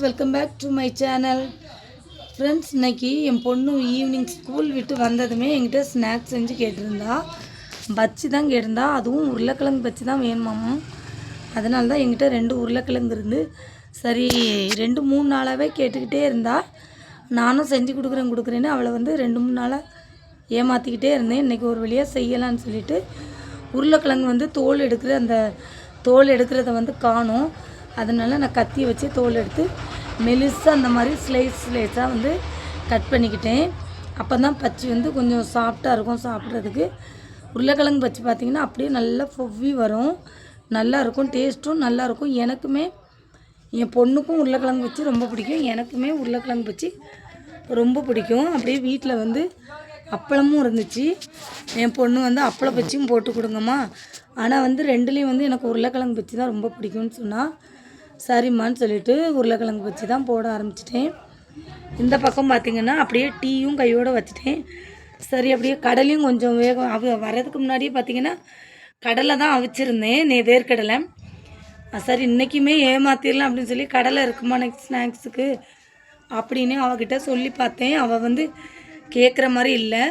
Welcome back to my channel. Friends, இன்றைக்கி என் பொண்ணு ஈவினிங் ஸ்கூல் விட்டு வந்ததுமே என்கிட்ட ஸ்நாக்ஸ் செஞ்சு கேட்டிருந்தா. பச்சி தான் கேட்டிருந்தா. அதுவும் உருளைக்கிழங்கு பச்சி தான் வேணுமாம்மா. அதனால தான் என்கிட்ட 2 உருளைக்கிழங்கு இருந்து சரி 2-3 நாளாகவே கேட்டுக்கிட்டே இருந்தா. நானும் செஞ்சு கொடுக்குறேன்னு அவளை 2-3 நாளாக ஏமாற்றிக்கிட்டே இருந்தேன். இன்றைக்கி ஒரு வழியாக செய்யலான்னு சொல்லிவிட்டு உருளைக்கிழங்கு தோல் எடுக்கிறத காணும். அதனால் நான் கத்தியை வச்சு தோல் எடுத்து மெலிசாக அந்த மாதிரி ஸ்லைஸாக கட் பண்ணிக்கிட்டேன். அப்போ தான் பச்சி கொஞ்சம் சாஃப்டாக இருக்கும் சாப்பிட்றதுக்கு. உருளைக்கிழங்கு பச்சி பார்த்திங்கன்னா அப்படியே நல்லா பொவ்வி வரும். நல்லாயிருக்கும், டேஸ்ட்டும் நல்லாயிருக்கும். எனக்குமே என் பொண்ணுக்கும் உருளைக்கிழங்கு பச்சி ரொம்ப பிடிக்கும். எனக்குமே உருளைக்கிழங்கு பச்சி ரொம்ப பிடிக்கும். அப்படியே வீட்டில் அப்பளமும் இருந்துச்சு. என் பொண்ணு அப்பள பச்சியும் போட்டு கொடுங்கம்மா, ஆனால் ரெண்டுலேயும் எனக்கு உருளைக்கிழங்கு பச்சி தான் ரொம்ப பிடிக்கும்னு சொன்னால் சரிம்மான்னு சொல்லிவிட்டு உருளைக்கிழங்கு பச்சி தான் போட ஆரம்பிச்சிட்டேன். இந்த பக்கம் பார்த்திங்கன்னா அப்படியே டீயும் கையோடு வச்சுட்டேன். சரி, அப்படியே கடலையும் கொஞ்சம் வேகம் வர்றதுக்கு முன்னாடியே பார்த்திங்கன்னா கடலை தான் அவிச்சிருந்தேன், வேர்க்கடலை. சரி, இன்றைக்குமே ஏமாற்றிடலாம் அப்படின்னு சொல்லி கடலை இருக்குமா நெக்ஸ்ட் ஸ்நாக்ஸுக்கு அப்படின்னு அவகிட்ட சொல்லி பார்த்தேன். அவள் கேட்குற மாதிரி இல்லை.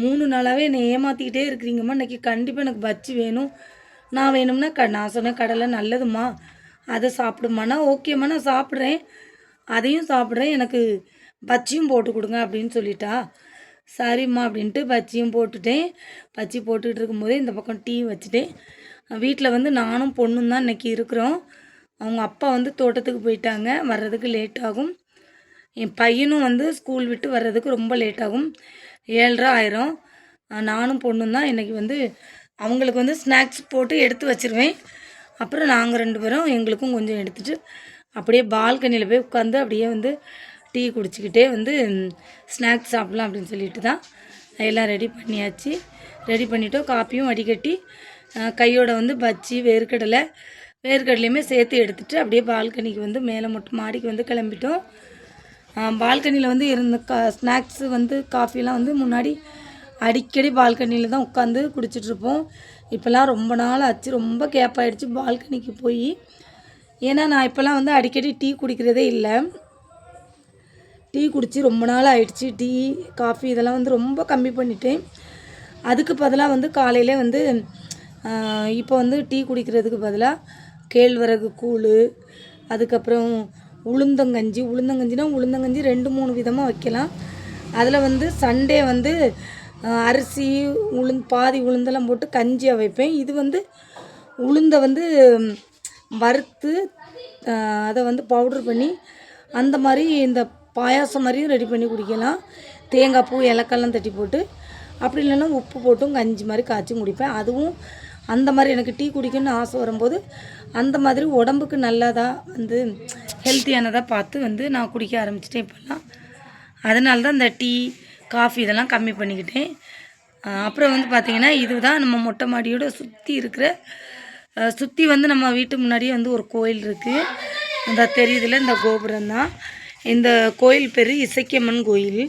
3 நாளாகவே என்னை ஏமாற்றிக்கிட்டே இருக்கிறீங்கம்மா, இன்றைக்கி கண்டிப்பாக எனக்கு பச்சி வேணும். நான் வேணும்னா நான் சொன்னேன் கடலை நல்லதும்மா, அதை சாப்பிடுமாண்ணா. ஓகேம்மா, நான் சாப்பிட்றேன், அதையும் சாப்பிட்றேன், எனக்கு பச்சியும் போட்டு கொடுங்க அப்படின்னு சொல்லிட்டா. சரிம்மா அப்படின்ட்டு பச்சியும் போட்டுட்டேன். பச்சி போட்டுக்கிட்டு இருக்கும்போதே இந்த பக்கம் டீ வச்சுட்டேன். வீட்டில் நானும் பொண்ணும் தான் இன்றைக்கி இருக்கிறோம். அவங்க அப்பா தோட்டத்துக்கு போயிட்டாங்க, வர்றதுக்கு லேட் ஆகும். என் பையனும் ஸ்கூல் விட்டு வர்றதுக்கு ரொம்ப லேட் ஆகும், 7:30 ஆயிரும். நானும் பொண்ணும் தான் இன்றைக்கி அவங்களுக்கு ஸ்நாக்ஸ் போட்டு எடுத்து வச்சுருவேன். அப்புறம் நாங்கள் 2 பேரும் எங்களுக்கும் கொஞ்சம் எடுத்துகிட்டு அப்படியே பால்கனியில் போய் உட்காந்து அப்படியே டீ குடிச்சிக்கிட்டே ஸ்நாக்ஸ் சாப்பிட்லாம் அப்படின்னு சொல்லிட்டு தான் எல்லாம் ரெடி பண்ணியாச்சு. ரெடி பண்ணிவிட்டோம். காப்பியும் வடிகட்டி கையோட பச்சி வேர்க்கடலையுமே சேர்த்து எடுத்துகிட்டு அப்படியே பால்கனிக்கு மேலே மொட்டை மாடிக்கு கிளம்பிட்டோம். பால்கனியில் இருந்த ஸ்நாக்ஸு காஃபிலாம் முன்னாடி அடிக்கடி பால்கனியில் தான் உட்காந்து குடிச்சிட்ருப்போம். இப்போல்லாம் ரொம்ப நாள் ஆச்சு, ரொம்ப கேப் ஆகிடுச்சு பால்கனிக்கு போய். ஏன்னா நான் இப்போல்லாம் அடிக்கடி டீ குடிக்கிறதே இல்லை. டீ குடித்து ரொம்ப நாள் ஆகிடுச்சு. டீ காஃபி இதெல்லாம் ரொம்ப கம்மி பண்ணிட்டேன். அதுக்கு பதிலாக காலையிலே இப்போ டீ குடிக்கிறதுக்கு பதிலாக கேழ்வரகு கூழ், அதுக்கப்புறம் உளுந்தங்கஞ்சினா உளுந்தங்கஞ்சி 2-3 விதமாக வைக்கலாம். அதில் சண்டே அரிசி பாதி உளுந்தெல்லாம் போட்டு கஞ்சியாக வைப்பேன். இது உளுந்தை வறுத்து அதை பவுட்ரு பண்ணி அந்த மாதிரி இந்த பாயாசம் மாதிரியும் ரெடி பண்ணி குடிக்கலாம். தேங்காய் பூ ஏலக்காயெல்லாம் தட்டி போட்டு, அப்படி இல்லைன்னா உப்பு போட்டும் கஞ்சி மாதிரி காய்ச்சி குடிப்பேன். அதுவும் அந்த மாதிரி எனக்கு டீ குடிக்கணும்னு ஆசை வரும்போது அந்த மாதிரி உடம்புக்கு நல்லதாக ஹெல்த்தியானதாக பார்த்து நான் குடிக்க ஆரம்பிச்சிட்டேன் இப்போல்லாம். அதனால தான் இந்த டீ காஃபி இதெல்லாம் கம்மி பண்ணிக்கிட்டேன். அப்புறம் பார்த்திங்கன்னா இதுதான் நம்ம மொட்டை மாடியோட சுற்றி நம்ம வீட்டு முன்னாடியே ஒரு கோயில் இருக்குது. இந்த தெரியுதுல, இந்த கோபுரம் தான். இந்த கோயில் பேர் இசக்கியம்மன் கோயில்.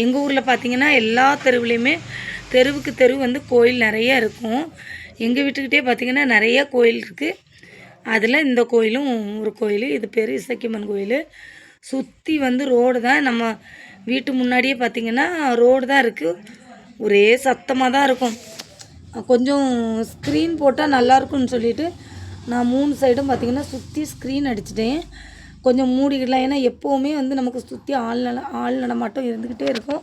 எங்கள் ஊரில் பார்த்திங்கன்னா எல்லா தெருவுலேயுமே தெருவுக்கு தெரு கோயில் நிறையா இருக்கும். எங்கள் வீட்டுக்கிட்டே பார்த்திங்கன்னா நிறைய கோயில் இருக்குது. அதில் இந்த கோயிலும் ஒரு கோயில். இது பேர் இசக்கியம்மன் கோயில். சுற்றி ரோடு தான். நம்ம வீட்டு முன்னாடியே பார்த்திங்கன்னா ரோடு தான் இருக்குது. ஒரே சத்தமாக தான் இருக்கும். கொஞ்சம் ஸ்க்ரீன் போட்டால் நல்லாயிருக்கும்னு சொல்லிவிட்டு நான் 3 சைடும் பார்த்திங்கன்னா சுற்றி ஸ்க்ரீன் அடிச்சிட்டேன். கொஞ்சம் மூடிக்கிடலாம். ஏன்னா எப்போவுமே நமக்கு சுற்றி ஆள் நடமாட்டம் இருந்துக்கிட்டே இருக்கும்.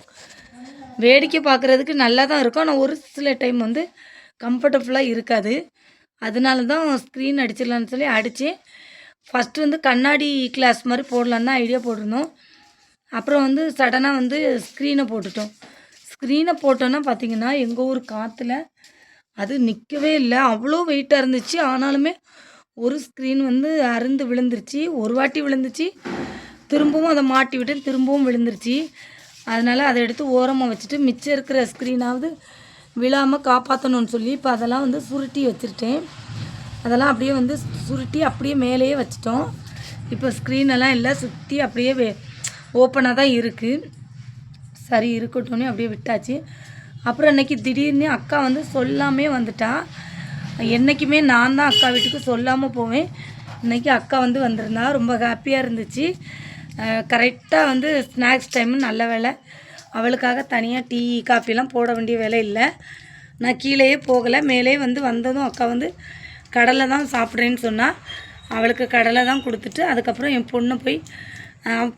வேடிக்கை பார்க்குறதுக்கு நல்லா தான் இருக்கும், ஆனால் ஒரு சில டைம் கம்ஃபர்டபுளாக இருக்காது. அதனால தான் ஸ்க்ரீன் அடிச்சிடலான்னு சொல்லி அடித்தேன். ஃபஸ்ட்டு கண்ணாடி கிளாஸ் மாதிரி போடலான்னு தான் ஐடியா போட்டிருந்தோம். அப்புறம் சடனாக ஸ்க்ரீனை போட்டுட்டோம். ஸ்க்ரீனை போட்டோன்னா பார்த்திங்கன்னா எங்கள் ஊர் காற்றுல அது நிற்கவே இல்லை, அவ்வளோ வெயிட்டாக இருந்துச்சு. ஆனாலுமே ஒரு ஸ்க்ரீன் அருந்து விழுந்துருச்சு. ஒரு வாட்டி விழுந்துச்சு, திரும்பவும் அதை மாட்டி விட்டு திரும்பவும் விழுந்துருச்சு. அதனால் அதை எடுத்து ஓரமாக வச்சுட்டு மிச்சம் இருக்கிற ஸ்க்ரீனாவது விழாமல் காப்பாற்றணும்னு சொல்லி இப்போ அதெல்லாம் சுருட்டி வச்சுருட்டேன். அதெல்லாம் அப்படியே சுருட்டி அப்படியே மேலேயே வச்சிட்டோம். இப்போ ஸ்க்ரீனெல்லாம் இல்லை, சுற்றி அப்படியே ஓப்பனாக தான் இருக்குது. சரி இருக்கட்டும்னு அப்படியே விட்டாச்சு. அப்புறம் அன்றைக்கி திடீர்னு அக்கா சொல்லாமே வந்துட்டா. என்றைக்குமே நான் தான் அக்கா வீட்டுக்கு சொல்லாமல் போவேன். இன்றைக்கி அக்கா வந்து வந்திருந்தா ரொம்ப ஹாப்பியாக இருந்துச்சு. கரெக்டாக வந்து ஸ்நாக்ஸ் டைமு நல்ல வேலை. அவளுக்காக தனியாக டீ காஃபிலாம் போட வேண்டிய வேலை இல்லை. நான் கீழேயே போகலை, மேலே வந்து வந்ததும் அக்கா வந்து கடலை தான் சாப்பிட்றேன்னு சொன்னால் அவளுக்கு கடலை தான் கொடுத்துட்டு அதுக்கப்புறம் என் பொண்ணை போய்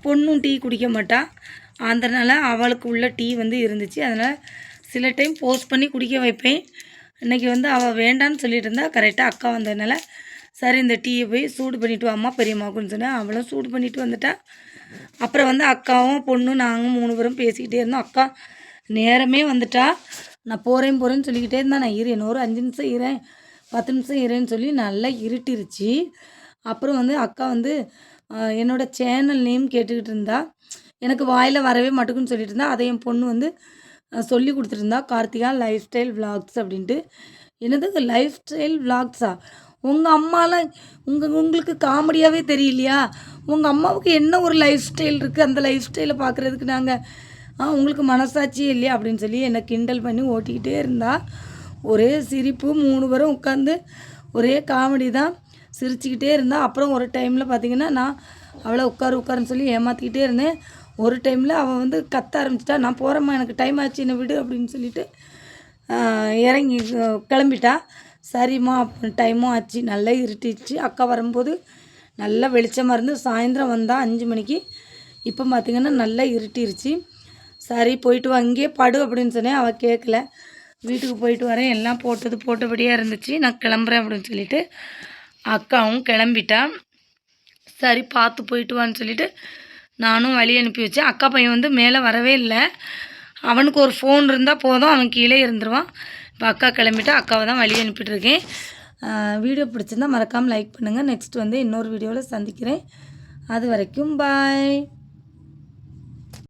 பொண்ணும் டீ குடிக்க மாட்டாள். அதனால் அவளுக்கு உள்ள டீ வந்து இருந்துச்சு. அதனால் சில டைம் போஸ்ட் பண்ணி குடிக்க வைப்பேன். இன்றைக்கி வந்து அவள் வேண்டான்னு சொல்லிட்டு இருந்தா. கரெக்டாக அக்கா வந்ததுனால சரி இந்த டீயை போய் சூடு பண்ணிவிட்டு வாம்மா பெரியம்மாவுக்குன்னு சொன்னேன். அவளும் சூடு பண்ணிவிட்டு வந்துட்டா. அப்புறம் வந்து அக்காவும் பொண்ணும் நாங்கள் 3 பேரும் பேசிக்கிட்டே இருந்தோம். அக்கா நேரமே வந்துட்டா. நான் போகிறேன்னு சொல்லிக்கிட்டே இருந்தேன். நான் இன்னொரு 5 நிமிஷம் இரேன் 10 நிமிஷம் இரேன்னு சொல்லி நல்லா இருட்டிருச்சு. அப்புறம் வந்து அக்கா வந்து என்னோடய சேனல் நேம் கேட்டுக்கிட்டு இருந்தா. எனக்கு வாயில் வரவே மாட்டேங்குன்னு சொல்லிட்டு இருந்தா. அதை என் பொண்ணு வந்து சொல்லி கொடுத்துருந்தா, கார்த்திகா லைஃப் ஸ்டைல் விளாக்ஸ் அப்படின்ட்டு. என்னது லைஃப் ஸ்டைல் விளாக்ஸா? உங்கள் அம்மாலாம் உங்களுக்கு காமெடியாகவே தெரியலையா? உங்கள் அம்மாவுக்கு என்ன ஒரு லைஃப் ஸ்டைல் இருக்குது? அந்த லைஃப் ஸ்டைலை பார்க்குறதுக்கு நாங்கள் உங்களுக்கு மனசாட்சியே இல்லையா அப்படின்னு சொல்லி என்னை கிண்டல் பண்ணி ஓட்டிக்கிட்டே இருந்தா. ஒரே சிரிப்பு, 3 பேரும் உட்காந்து ஒரே காமெடி தான், சிரிச்சுக்கிட்டே இருந்தா. அப்புறம் ஒரு டைமில் பார்த்திங்கன்னா நான் அவளை உட்காருன்னு சொல்லி ஏமாற்றிக்கிட்டே இருந்தேன். ஒரு டைமில் அவள் வந்து கத்த ஆரம்பிச்சிட்டா. நான் போகிறேம்மா, எனக்கு டைம் ஆச்சு, என்னை விடு அப்படின்னு சொல்லிட்டு இறங்கி கிளம்பிட்டா. சரிம்மா டைமும் ஆச்சு, நல்லா இருட்டிச்சு. அக்கா வரும்போது நல்லா வெளிச்சமாக இருந்து சாயந்தரம் வந்தால் 5 மணிக்கு. இப்போ பார்த்திங்கன்னா நல்லா இருட்டிருச்சு. சரி போயிட்டு வா, இங்கேயே படு அப்படின்னு சொன்னேன். அவள் கேட்கல. வீட்டுக்கு போயிட்டு வரேன், எல்லாம் போட்டபடியாக இருந்துச்சு, நான் கிளம்புறேன் அப்படின்னு சொல்லிட்டு அக்காவும் கிளம்பிட்டா. சரி பார்த்து போயிட்டு வான்னு சொல்லிட்டு நானும் வழி அனுப்பி வச்சேன். அக்கா பையன் வந்து மேலே வரவே இல்லை. அவனுக்கு ஒரு ஃபோன் இருந்தால் போதும், அவன் கீழே இருந்துருவான். இப்போ அக்கா கிளம்பிட்டா. அக்காவை தான் வழி அனுப்பிட்டுருக்கேன். வீடியோ பிடிச்சிருந்தால் மறக்காமல் லைக் பண்ணுங்கள். நெக்ஸ்ட் வந்து இன்னொரு வீடியோவில் சந்திக்கிறேன். அது வரைக்கும் பாய்.